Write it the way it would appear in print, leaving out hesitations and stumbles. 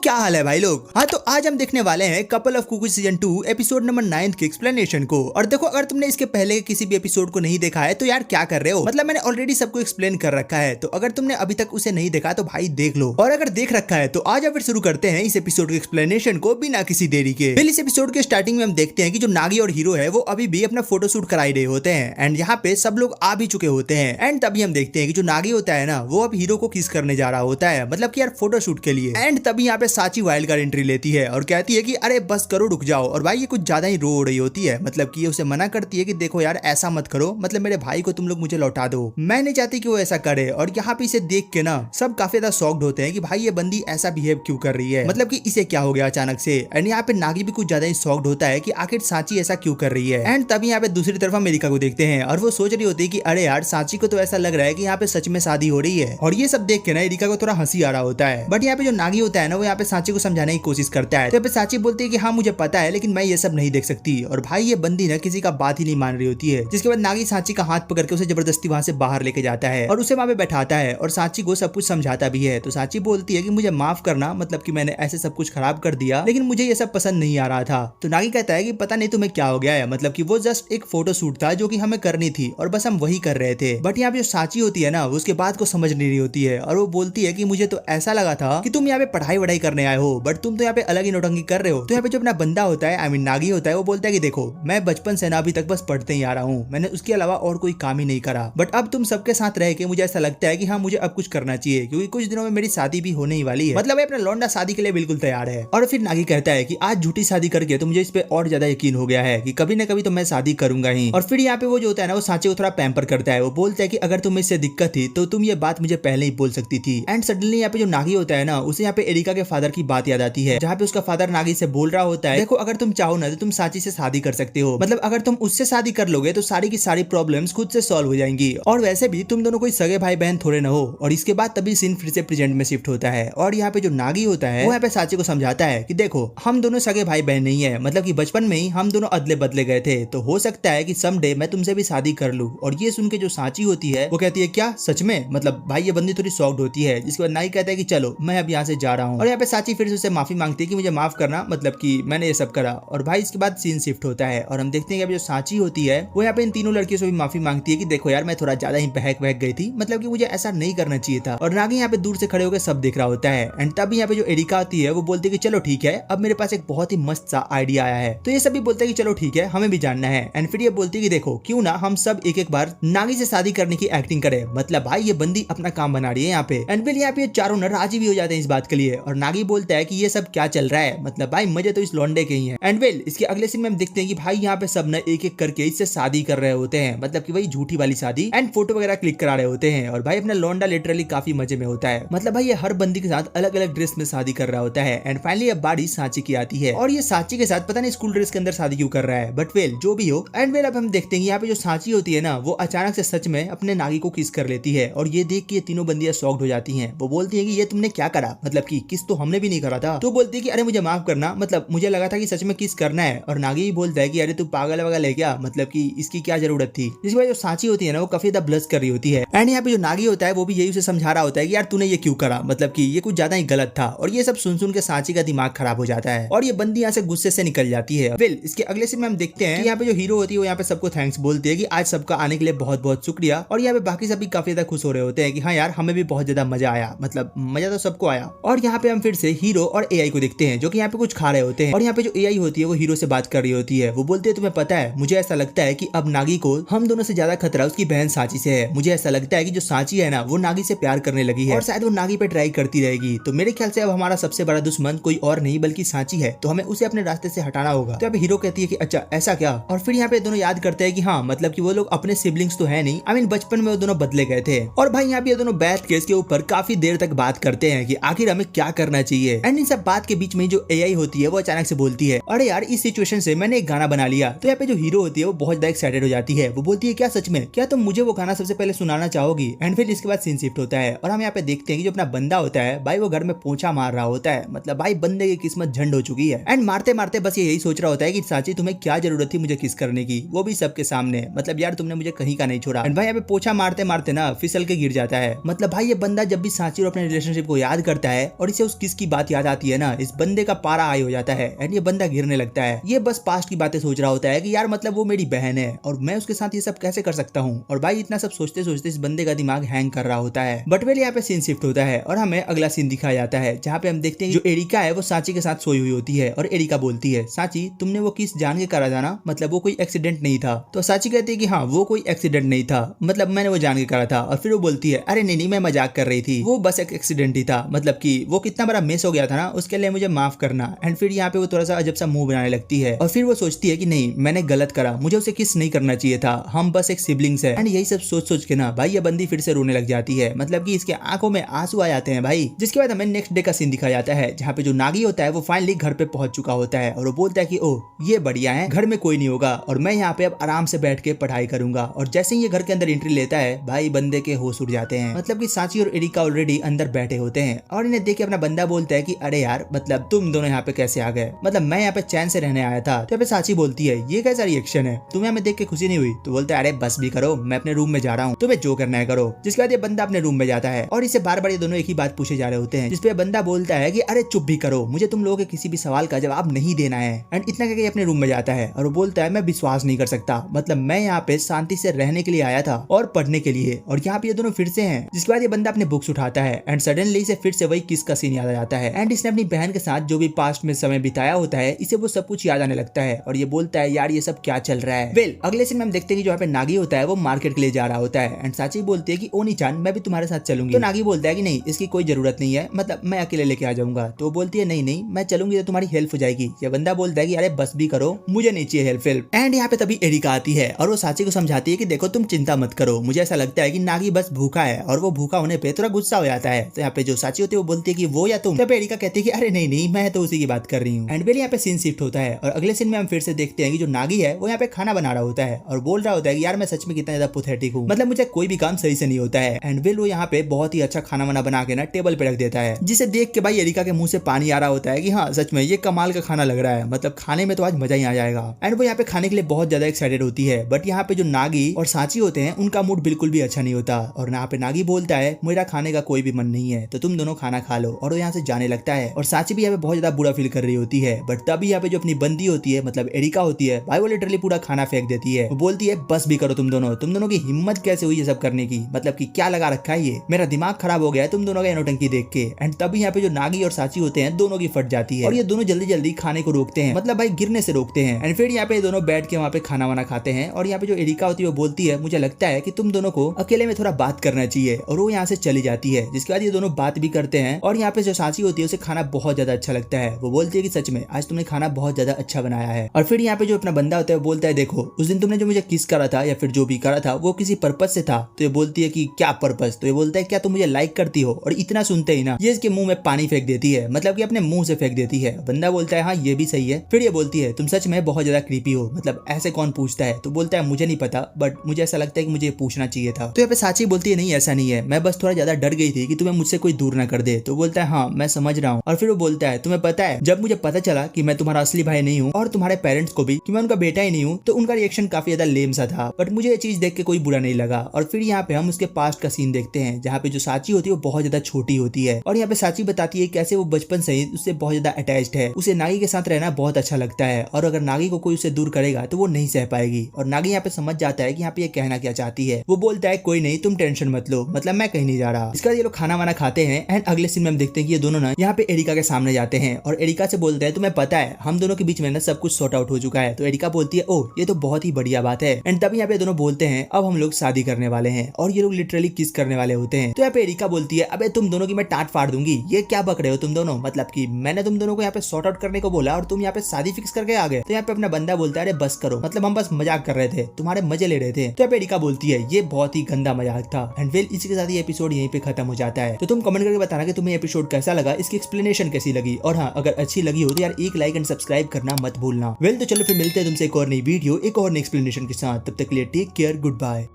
क्या हाल है भाई लोग। हाँ तो आज हम देखने वाले हैं couple of cookies season 2 episode number 9 के एक्सप्लेनेशन को। और देखो अगर तुमने इसके पहले के किसी भी एपिसोड को नहीं देखा है तो यार क्या कर रहे हो, मतलब मैंने ऑलरेडी सबको एक्सप्लेन कर रखा है। तो अगर तुमने अभी तक उसे नहीं देखा तो भाई देख लो, और अगर देख रखा है तो आज फिर शुरू करते हैं इस एपिसोड के एक्सप्लेनेशन को बिना किसी देरी के। फिर इस एपिसोड के स्टार्टिंग में हम देखते हैं कि जो नागी और हीरो है वो अभी भी अपना फोटोशूट कराई रहे होते हैं एंड यहाँ पे सब लोग आ भी चुके होते हैं। एंड तभी हम देखते हैं कि जो नागी होता है ना वो अब हीरो को किस करने जा रहा होता है, मतलब कि यार फोटोशूट के लिए। एंड तभी यहाँ पे साची वाइल्ड कार्ड एंट्री लेती है और कहती है कि अरे बस करो, रुक जाओ। और भाई ये कुछ ज्यादा ही रो रही होती है, मतलब कि ये उसे मना करती है कि देखो यार ऐसा मत करो, मतलब मेरे भाई को तुम लोग मुझे लौटा दो, मैं नहीं चाहती कि वो ऐसा करे। और यहाँ पे इसे देख के ना सब काफी ज्यादा शॉक्ड होते हैं कि भाई ये बंदी ऐसा बिहेव क्यों कर रही है, मतलब कि इसे क्या हो गया अचानक से। एंड यहाँ पे नागी भी कुछ ज्यादा ही शॉक्ड होता है कि आखिर साची ऐसा क्यों कर रही है। एंड तभी यहाँ पे दूसरी तरफ अमेरिका को देखते हैं और वो सोच रही होती है कि अरे यार साची को तो ऐसा लग रहा है कि यहाँ पे सच में शादी हो रही है। और ये सब देख के ना एरिका को थोड़ा हंसी आ रहा होता है। बट यहाँ पे जो नागी होता है ना वो यहाँ पे साची को समझाने की कोशिश करता है। तो यहाँ पे साची बोलती है कि हाँ मुझे पता है लेकिन मैं ये सब नहीं देख सकती। और भाई ये बंदी ना किसी का बात ही नहीं मान रही होती है। जिसके बाद नागी साची का हाथ पकड़ के उसे जबरदस्ती वहां से बाहर लेके जाता है और उसे वहां पे बैठाता है और साची को सब कुछ समझाता भी है। तो साची बोलती है कि मुझे माफ करना, मतलब कि मैंने ऐसे सब कुछ खराब कर दिया लेकिन मुझे ये सब पसंद नहीं आ रहा था। तो नागी कहता है कि पता नहीं तुम्हें क्या हो गया है, मतलब कि वो जस्ट एक फोटो शूट था जो कि हमें करनी थी और बस हम वही कर रहे थे। बट यहाँ पे जो साची होती है ना उसके बात को समझ नहीं रही होती है और वो बोलती है कि मुझे तो ऐसा लगा था कि तुम यहाँ पे पढ़ाई वढ़ाई करने आए हो, बट तुम तो यहाँ पे अलग ही नौटंकी कर रहे हो। तो यहाँ पे जो अपना बंदा होता है, आई मीन नागी होता है, वो बोलता है कि देखो मैं बचपन से ना अभी तक बस पढ़ते ही आ रहा हूँ, मैंने उसके अलावा और कोई काम ही नहीं करा। बट अब तुम सबके साथ रह के मुझे ऐसा लगता है कि हाँ मुझे अब कुछ करना चाहिए, क्योंकि कुछ दिनों में मेरी शादी भी होने ही वाली है, मतलब अपना लौंडा शादी के लिए बिल्कुल तैयार है। और फिर नागी कहता है कि आज झूठी शादी करके तो मुझे इस पे और ज्यादा यकीन हो गया है कि कभी न कभी तो मैं शादी करूंगा ही। और फिर यहाँ पे वो जो होता है ना वो साची को थोड़ा पैम्पर करता है। वो बोलता है कि अगर तुम्हें इससे दिक्कत थी तो तुम ये बात मुझे पहले ही बोल सकती थी। एंड सडनली यहाँ पे जो नागी होता है ना उसे यहाँ पे एरिका के फादर की बात याद आती है, जहाँ पे उसका फादर नागी से बोल रहा होता है देखो अगर तुम चाहो ना तो तुम साची से शादी कर सकते हो, मतलब अगर तुम उससे शादी कर लोगे तो सारी की सारी प्रॉब्लम्स खुद से सॉल्व हो जाएंगी। और वैसे भी तुम दोनों कोई सगे भाई बहन थोड़े ना हो। और इसके बाद तभी सीन फिर से प्रेजेंट में शिफ्ट होता है और यहाँ पे जो नागी होता है वो यहाँ पे साची को समझाता है कि देखो हम दोनों सगे भाई बहन नहीं है, मतलब कि बचपन में ही हम दोनों अदले बदले गए थे, तो हो सकता है कि समडे मैं तुमसे भी शादी कर लूं। और ये सुन के जो साची होती है वो कहती है क्या सच में, मतलब भाई ये बंदी थोड़ी शॉक्ड होती है। जिसके बाद नागी कहता है कि चलो मैं अब यहाँ से जा रहा हूँ। और यहाँ पे साची फिर से उसे माफी मांगती है कि मुझे माफ करना, मतलब कि मैंने ये सब करा। और भाई इसके बाद सीन शिफ्ट होता है और हम देखते हैं कि जो साची होती है वो यहाँ पे इन तीनों लड़कियों से भी माफी मांगती है कि देखो यार मैं थोड़ा ज्यादा ही बहक गई थी, मतलब कि मुझे ऐसा नहीं करना चाहिए था। और नागी यहाँ पे दूर से खड़े होकर सब देख रहा होता है। एंड तभी यहाँ पे जो एरिका आती है वो बोलती है कि चलो ठीक है अब मेरे पास एक बहुत ही मस्त सा आइडिया आया है। तो ये सभी बोलते हैं कि चलो ठीक है हमें भी जानना है। एंड फिर ये बोलती है कि देखो क्यों ना हम सब एक एक बार नागी से शादी करने की एक्टिंग करें, मतलब भाई ये बंदी अपना काम बना रही है यहाँ पे। एंड फिर यहाँ पे चारों न राजी भी हो जाते हैं इस बात के लिए। और नागी बोलता है कि ये सब क्या चल रहा है, मतलब भाई मजे तो इस लौंडे के ही है। एंड वेल इसके अगले सीन में हम देखते हैं कि भाई यहाँ पे सब न एक एक करके इससे शादी कर रहे होते हैं, मतलब कि वही झूठी वाली शादी। एंड फोटो वगैरह क्लिक करा रहे होते हैं और भाई अपना लौंडा लिटरली काफी मजे में होता है, मतलब भाई ये हर बंदी के साथ अलग अलग ड्रेस में शादी कर रहा होता है। एंड फाइनली अब बारी साची की आती है और ये साची के साथ पता नहीं स्कूल ड्रेस के अंदर शादी क्यों कर रहा है, बट वेल जो भी हो। एंड वेल अब हम देखते हैं यहाँ पे जो साची होती है ना वो अचानक से सच में अपने नागी को किस कर लेती है। और ये देख के ये तीनों बंदियां शॉक्ड हो जाती हैं। वो बोलती है कि ये तुमने क्या करा, मतलब कि किस तो हमने भी नहीं करा था। तो बोलती है कि अरे मुझे माफ करना, मतलब मुझे लगा था कि सच में किस करना है। और नागी भी बोलता है कि अरे तू पागल वगैरह है क्या, मतलब कि इसकी क्या जरूरत थी। जिसकी वजह जो साची होती है ना वो काफी ज्यादा ब्लश कर रही होती है। एंड यहाँ पे जो नागी होता है वो भी यही उसे समझा रहा होता है कि यार तूने ये क्यों करा, मतलब कि ये कुछ ज्यादा ही गलत था। और ये सब सुन के साची का दिमाग खराब हो जाता है और ये बंदी यहाँ से गुस्से से निकल जाती है। वेल इसके अगले सीन में हम देखते हैं कि यहाँ पे जो हीरो होती है वो यहाँ पे सबको थैंक्स बोलती है कि आज सबका आने के लिए बहुत बहुत शुक्रिया। और यहाँ पे बाकी सभी काफी ज्यादा खुश हो रहे होते हैं कि हाँ यार हमें भी बहुत ज्यादा मजा आया, मतलब मजा तो सबको आया। और यहाँ पे हम फिर से हीरो और एआई को देखते हैं जो कि यहाँ पे कुछ खा रहे होते हैं। और यहाँ पे जो एआई होती है वो हीरो से बात कर रही होती है। वो बोलती है तुम्हें पता है मुझे ऐसा लगता है कि अब नागी को हम दोनों से ज्यादा खतरा उसकी बहन साची से है। मुझे ऐसा लगता है कि जो साची है ना वो नागी से प्यार करने लगी है और शायद वो नागी पे ट्राई करती रहेगी। तो मेरे ख्याल से अब हमारा सबसे बड़ा दुश्मन कोई और नहीं बल्कि साची है, तो हमें उसे अपने रास्ते से हटाना होगा। तो यहाँ पे हीरो कहती है कि अच्छा ऐसा क्या। और फिर यहाँ पे दोनों याद करते हैं कि हाँ मतलब कि वो लोग अपने सिबलिंग्स तो है नहीं, आई मीन बचपन में वो दोनों बदले गए थे। और भाई यहाँ पे दोनों बैठ के इसके ऊपर काफी देर तक बात करते हैं कि आखिर हमें क्या करना चाहिए। एंड इन सब बात के बीच में जो एआई होती है वो अचानक से बोलती है अरे यार इस सिचुएशन से मैंने एक गाना बना लिया। तो यहाँ पे जो हीरो होती है वो बहुत ज्यादा एक्साइटेड हो जाती है। वो बोलती है क्या सच में, क्या तुम मुझे वो गाना सबसे पहले सुनाना चाहोगी। एंड फिर इसके बाद सीन शिफ्ट होता है और हम यहाँ पे देखते हैं कि जो अपना बंदा होता है भाई वो घर में पोंछा मार रहा होता है, मतलब भाई बंदे की किस्मत झंड हो चुकी है। एंड मारते मारते बस ये यही सोच रहा होता है कि साची तुम्हें क्या जरूरत थी मुझे किस करने की, वो भी सबके सामने, मतलब यार तुमने मुझे कहीं का नहीं छोड़ा। एंड भाई यहाँ पे पोछा मारते मारते ना फिसल के गिर जाता है। मतलब भाई ये बंदा जब भी साची और अपने रिलेशनशिप को याद करता है और इसे उस किस इसकी बात याद आती है ना, इस बंदे का पारा हाई हो जाता है एंड ये बंदा गिरने लगता है। ये बस पास्ट की बातें सोच रहा होता है कि यार मतलब वो मेरी बहन है और मैं उसके साथ ये सब कैसे कर सकता हूँ। और भाई इतना सब सोचते सोचते इस बंदे का दिमाग हैंग कर रहा होता है। बट वेल यहाँ पे सीन शिफ्ट होता है और हमें अगला सीन दिखाया जाता है, जहाँ पे हम देखते हैं जो एरिका है वो सांची के साथ सोई हुई होती है। और एरिका बोलती है, सांची तुमने वो किस जान के करा था ना, मतलब वो कोई एक्सीडेंट नहीं था। तो सांची कहती है कि हाँ वो कोई एक्सीडेंट नहीं था, मतलब मैंने वो जान के करा था। और फिर वो बोलती है, अरे नहीं मैं मजाक कर रही थी, वो बस एक एक्सीडेंट ही था, मतलब कि वो कितना बड़ा मिस हो गया था ना, उसके लिए मुझे माफ करना। एंड फिर यहाँ पे वो थोड़ा सा अजब सा मुंह बनाने लगती है और फिर वो सोचती है कि नहीं मैंने गलत करा, मुझे उसे किस नहीं करना चाहिए था, हम बस एक सिबलिंग्स है। एंड यही सब सोच सोच के ना भाई ये बंदी फिर से रोने लग जाती है, मतलब कि इसके आंखों में आंसू आ जाते हैं भाई। जिसके बाद हमें नेक्स्ट डे का सीन दिखाया जाता है, जहाँ पे जो नागी होता है वो फाइनली घर पे पहुंच चुका होता है और वो बोलता है कि ओ ये बढ़िया है, घर में कोई नहीं होगा और मैं यहाँ पे अब आराम से बैठ के पढ़ाई करूंगा। और जैसे ही ये घर के अंदर एंट्री लेता है भाई बंदे के होश उड़ जाते हैं, मतलब कि सांची और एरिका ऑलरेडी अंदर बैठे होते हैं। और इन्हें देख के अपना बंदा बोलता है कि अरे यार मतलब तुम दोनों यहाँ पे कैसे आ गए, मतलब मैं यहाँ पे चैन से रहने आया था। तो यहाँ पे सांची बोलती है ये कैसा रिएक्शन है, तुम्हें हमें देख के खुशी नहीं हुई। तो बोलता है अरे बस भी करो, मैं अपने रूम में जा रहा हूँ, तुम्हें जो करना है करो। जिसके बाद ये बंदा अपने रूम में जाता है और इसे बार बार ये दोनों एक ही बात पूछे जा रहे होते हैं, जिसपे बंदा बोलता है कि अरे चुप भी करो, मुझे तुम लोगों के किसी भी सवाल का जवाब नहीं देना है। एंड इतना कहकर अपने रूम में जाता है और वो बोलता है मैं विश्वास नहीं कर सकता, मतलब मैं यहाँ पे शांति से रहने के लिए आया था और पढ़ने के लिए, और यहाँ पे ये दोनों फिर से हैं। जिसके बाद ये बंदा अपने बुक्स उठाता है एंड सडनली इसे फिर से वही किस का सीन याद आ जाता है एंड इसने अपनी बहन के साथ जो भी पास्ट में समय बिताया होता है इसे वो सब कुछ याद आने लगता है और ये बोलता है यार ये सब क्या चल रहा है। वेल अगले सीन में हम देखते हैं कि जो यहाँ पे नागी होता है वो मार्केट के लिए जा रहा होता है एंड सांची बोलती है कि ओनी चान मैं भी तुम्हारे साथ चलूंगी। तो नागी बोलता है कि नहीं इसकी कोई जरूरत नहीं है, मतलब मैं अकेले लेके आ जाऊंगा। तो बोलती है नहीं मैं चलूंगी तो तुम्हारी हेल्प हो जाएगी। ये बंदा बोलता है कि अरे बस भी करो, मुझे नहीं चाहिए हेल्प। एंड यहाँ पे तभी एरिका आती है और वो सांची को समझाती है कि देखो तुम चिंता मत करो, मुझे ऐसा लगता है कि नागी बस भूखा है और वो भूखा होने पे थोड़ा गुस्सा हो जाता है। तो यहाँ पे जो सांची होती है वो बोलती है कि वो या तुम। तो एरिका कहती है कि अरे नहीं मैं तो उसी की बात कर रही हूँ। एंड वेल यहाँ पे सीन शिफ्ट होता है और अगले सीन में हम फिर से देखते हैं कि जो नागी है वो यहाँ पे खाना बना रहा होता है और बोल रहा होता है कि यार मैं सच में कितना ज्यादा पैथेटिक हूँ, मतलब मुझे कोई भी काम सही से नहीं होता है। एंड वेल वो यहाँ पे बहुत ही अच्छा खाना वाना बना के ना टेबल पे रख देता है, जिसे देख के भाई एरिका के मुंह से पानी आ रहा होता है कि हाँ सच में ये कमाल का खाना लग रहा है, मतलब खाने में तो आज मजा ही आ जाएगा। एंड वो यहाँ पे खाने के लिए बहुत ज्यादा एक्साइटेड होती है। बट यहाँ पे जो नागी और सांची होते हैं उनका मूड बिल्कुल भी अच्छा नहीं होता और यहाँ पे नागी बोलता है मेरा खाने का कोई भी मन नहीं है, तो तुम दोनों खाना खा लो। और वो यहाँ से जाने लगता है और सांची भी यहाँ पे बहुत ज्यादा बुरा फील कर रही होती है। बट तभी यहाँ पे जो अपनी बंदी होती है मतलब एरिका होती है भाई वो लिटरली पूरा खाना फेंक देती है। वो बोलती है बस भी करो तुम दोनों की हिम्मत कैसे हुई ये सब करने की, मतलब कि क्या लगा रखा है ये, मेरा दिमाग खराब हो गया है तुम दोनों का नौटंकी देख के। एंड तभी यहाँ पे जो नागी और सांची होते हैं दोनों की फट जाती है और ये दोनों जल्दी जल्दी खाने को रोकते हैं, मतलब भाई गिरने से रोकते हैं। एंड फिर यहाँ पे दोनों बैठ के वहाँ पे खाना वाना खाते हैं और यहाँ पे जो एरिका होती है वो बोलती है मुझे लगता है कि तुम दोनों को अकेले में थोड़ा बात करना चाहिए, और वो यहाँ से चली जाती है। जिसके बाद ये दोनों बात भी करते हैं और यहाँ पे जो सांची होती है उसे खाना बहुत ज्यादा अच्छा लगता है। वो बोलती है कि सच में आज तुमने खाना बहुत ज्यादा अच्छा बनाया है। और फिर यहाँ पे जो अपना बंदा होता है वो बोलता है देखो उस दिन तुमने जो मुझे किस करा था या फिर जो भी करा था वो किसी पर्पज से था। तो ये बोलती है कि क्या पर्पज। तो ये बोलता है क्या तुम मुझे लाइक करती हो। और इतना सुनते ही ना ये इसके मुंह में पानी फेंक देती है, मतलब कि अपने मुंह से फेंक देती है। बंदा बोलता है हाँ ये भी सही है। फिर ये बोलती है तुम सच में बहुत ज्यादा क्रीपी हो, मतलब ऐसे कौन पूछता है। तो बोलता है मुझे नहीं पता बट मुझे ऐसा लगता है कि मुझे पूछना चाहिए था। तो यहाँ पे सांची बोलती है नहीं ऐसा नहीं है, मैं बस थोड़ा ज्यादा डर गई थी कि तुम्हें मुझसे कोई दूर ना कर दे। तो बोलता है हाँ मैं समझ रहा हूँ। और फिर वो बोलता है तुम्हें पता है जब मुझे पता चला कि मैं तुम्हारा असली भाई नहीं हूँ और तुम्हारे पेरेंट्स को भी कि मैं उनका बेटा ही नहीं हूँ, तो उनका रिएक्शन काफी ज्यादा लेम सा था, बट मुझे ये चीज देख के कोई बुरा नहीं लगा। और फिर यहाँ पे हम उसके पास्ट का सीन देखते हैं जहाँ पे जो सांची होती है वो बहुत ज्यादा छोटी होती है और यहाँ पे सांची बताती है कैसे वो बचपन से ही उससे बहुत ज्यादा अटैच्ड है, उसे नागी के साथ रहना बहुत अच्छा लगता है और अगर नागी को कोई उसे दूर करेगा तो वो नहीं सह पाएगी। और नागी यहाँ पे समझ जाता है कि यहाँ पे ये कहना क्या चाहती है। वो बोलता है कोई नहीं तुम टेंशन मत लो, मतलब मैं कहीं नहीं जा रहा। इसके बाद ये लोग खाना वाना खाते हैं एंड अगले सीन में हम देखते हैं कि ये दोनों ना यहाँ पे एरिका के सामने जाते हैं और एरिका से बोलते हैं तुम्हें पता है हम दोनों के बीच में ना सब कुछ सॉर्ट आउट हो चुका है। तो एरिका बोलती है ओह ये तो बहुत ही बढ़िया बात है। एंड तभी यहाँ पे दोनों बोलते हैं अब हम लोग शादी करने वाले हैं और ये लोग लिटरली किस करने वाले होते हैं। तो यहाँ पे एरिका बोलती है अबे तुम दोनों की मैं टाट फाड़ दूंगी, ये क्या बक रहे हो तुम दोनों, मतलब कि मैंने तुम दोनों को यहाँ पे सॉर्ट आउट करने को बोला और तुम यहाँ पे शादी फिक्स करके आ गए। तो यहाँ पे अपना बंदा बोलता है अरे बस करो, मतलब हम बस मजाक कर रहे थे, तुम्हारे मजे ले रहे थे। तो यहाँ पे एरिका बोलती है ये बहुत ही गंदा मजाक था। एंड वेल इसी के साथ ये एपिसोड यहीं पे खत्म हो जाता है। तो तुम कमेंट करके बताना कि तुम्हें एपिसोड कैसा लगा, इसकी एक्सप्लेनेशन कैसी लगी, और हाँ अगर अच्छी लगी हो तो यार एक लाइक एंड सब्सक्राइब करना मत भूलना। वेल तो चलो फिर मिलते हैं तुमसे एक और नई वीडियो एक और नई एक्सप्लेनेशन के साथ, तब तक के लिए टेक केयर, गुड बाय।